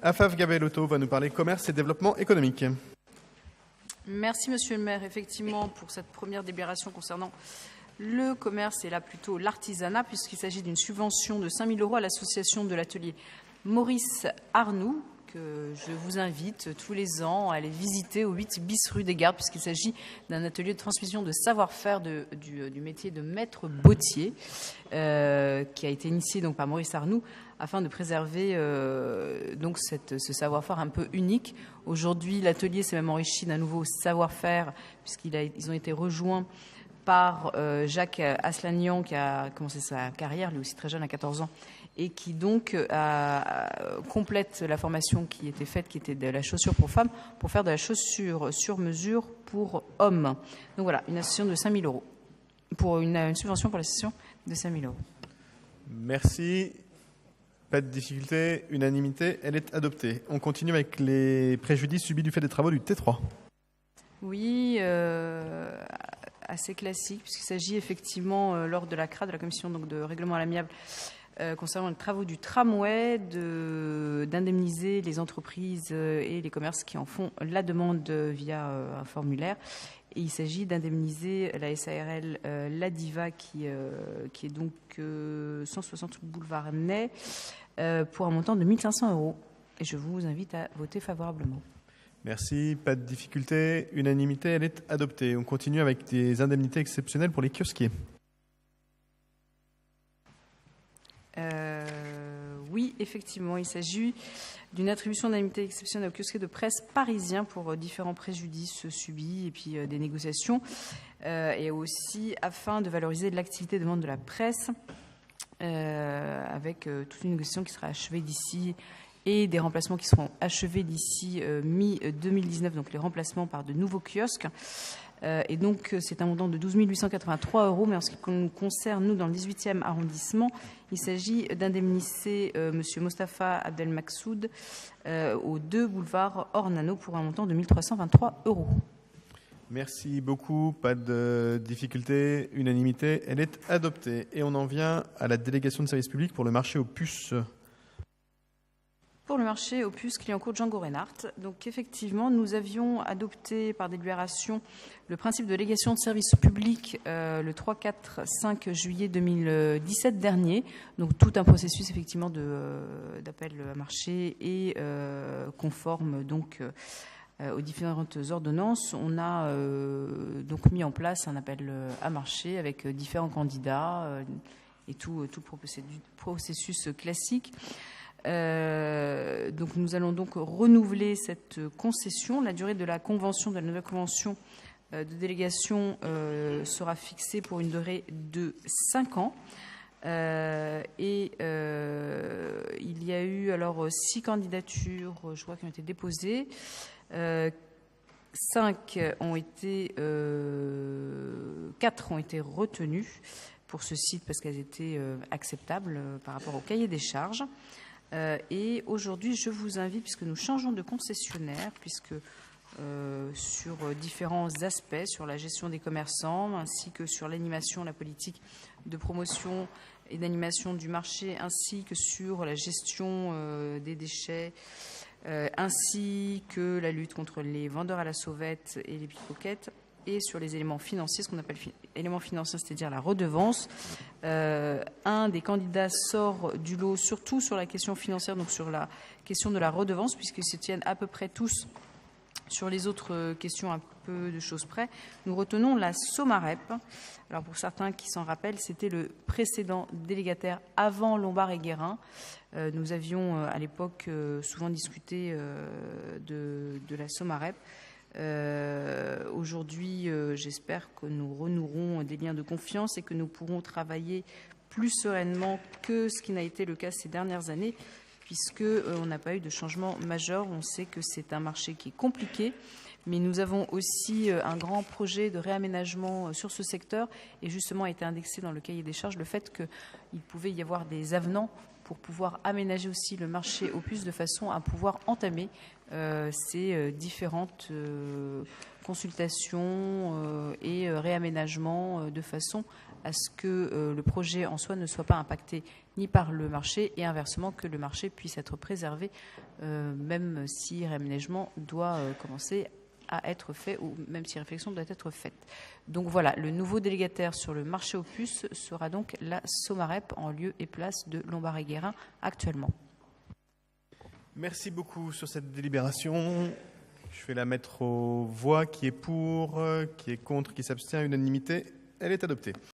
Afaf Gabellotto va nous parler commerce et développement économique. Merci Monsieur le maire, effectivement, pour cette première délibération concernant le commerce et là plutôt l'artisanat, puisqu'il s'agit d'une subvention de 5 000 € à l'association de l'atelier Maurice Arnoux, que je vous invite tous les ans à aller visiter au 8 bis rue des Gardes, puisqu'il s'agit d'un atelier de transmission de savoir-faire du métier de maître bottier, qui a été initié donc par Maurice Arnoux, afin de préserver donc ce savoir-faire un peu unique. Aujourd'hui, l'atelier s'est même enrichi d'un nouveau savoir-faire, puisqu'ils ont été rejoints par Jacques Aslanian, qui a commencé sa carrière, lui aussi très jeune, à 14 ans, et qui donc complète la formation qui était faite, qui était de la chaussure pour femmes, pour faire de la chaussure sur mesure pour hommes. Donc voilà, une association de 5 000 €, pour une subvention pour l'association de 5 000 €. Merci. Pas de difficulté, unanimité, elle est adoptée. On continue avec les préjudices subis du fait des travaux du T3. Oui, assez classique, puisqu'il s'agit effectivement, lors de la CRA, de la commission donc, de règlement à l'amiable, concernant les travaux du tramway, d'indemniser les entreprises et les commerces qui en font la demande via un formulaire. Et il s'agit d'indemniser la SARL Ladiva qui est donc 160 boulevard Ney pour un montant de 1 500 €. Et je vous invite à voter favorablement. Merci, pas de difficulté, unanimité, elle est adoptée. On continue avec des indemnités exceptionnelles pour les kiosquiers. Oui, effectivement, il s'agit d'une attribution d'indemnité exceptionnelle aux kiosquiers de presse parisiens pour différents préjudices subis et puis des négociations, et aussi afin de valoriser l'activité de vente de la presse avec toute une négociation qui sera achevée d'ici et des remplacements qui seront achevés d'ici mi-2019, donc les remplacements par de nouveaux kiosques. Et donc, c'est un montant de 12 883 €. Mais en ce qui nous concerne, nous, dans le 18e arrondissement, il s'agit d'indemniser M. Mostafa Abdelmaksoud au 2 boulevard Ornano pour un montant de 1 323 €. Merci beaucoup, pas de difficulté, unanimité, elle est adoptée. Et on en vient à la délégation de service public pour le marché aux puces. Pour le marché aux puces Clignancourt Django Reinhardt. Donc effectivement, nous avions adopté par délibération le principe de légation de service public le 3, 4, 5 juillet 2017 dernier. Donc tout un processus effectivement d'appel à marché et conforme donc aux différentes ordonnances. On a donc mis en place un appel à marché avec différents candidats et tout le processus classique. Donc nous allons donc renouveler cette concession. La durée de la convention, de la nouvelle convention de délégation sera fixée pour une durée de 5 ans. Il y a eu alors 6 candidatures, je crois, qui ont été déposées. 4 ont été retenues pour ce site parce qu'elles étaient acceptables par rapport au cahier des charges. Et aujourd'hui, je vous invite, puisque nous changeons de concessionnaire, puisque sur différents aspects, sur la gestion des commerçants, ainsi que sur l'animation, la politique de promotion et d'animation du marché, ainsi que sur la gestion des déchets, ainsi que la lutte contre les vendeurs à la sauvette et les pickpockets, et sur les éléments financiers, ce qu'on appelle éléments financiers, c'est-à-dire la redevance. Un des candidats sort du lot, surtout sur la question financière, donc sur la question de la redevance, puisqu'ils se tiennent à peu près tous sur les autres questions un peu de choses près. Nous retenons la Somarep. Alors pour certains qui s'en rappellent, c'était le précédent délégataire avant Lombard et Guérin. Nous avions à l'époque souvent discuté de la Somarep. Aujourd'hui, j'espère que nous renouerons des liens de confiance et que nous pourrons travailler plus sereinement que ce qui n'a été le cas ces dernières années, puisqu'on n'a pas eu de changement majeur. On sait que c'est un marché qui est compliqué, mais nous avons aussi un grand projet de réaménagement sur ce secteur, et justement a été indexé dans le cahier des charges le fait qu'il pouvait y avoir des avenants pour pouvoir aménager aussi le marché aux puces de façon à pouvoir entamer ces différentes consultations et réaménagements de façon à ce que le projet en soi ne soit pas impacté ni par le marché et inversement que le marché puisse être préservé, même si réaménagement doit commencer à être fait ou même si réflexion doit être faite. Donc voilà, le nouveau délégataire sur le marché aux puces sera donc la Somarep en lieu et place de Lombard et Guérin actuellement. Merci beaucoup sur cette délibération. Je vais la mettre aux voix. Qui est pour, qui est contre, qui s'abstient, unanimité. Elle est adoptée.